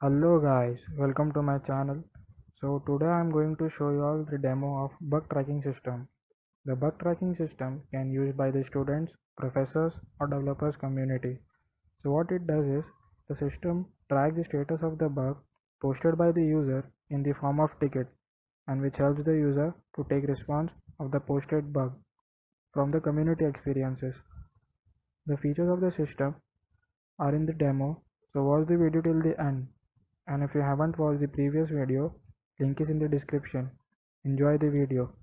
Hello guys, welcome to my channel. So today I am going to show you all the demo of bug tracking system. The bug tracking system can used by the students, professors or developers community. So what it does is the system tracks the status of the bug posted by the user in the form of ticket and which helps the user to take response of the posted bug from the community experiences. The features of the system are in the demo, so watch the video till the end. And if you haven't watched the previous video, link is in the description. Enjoy the video.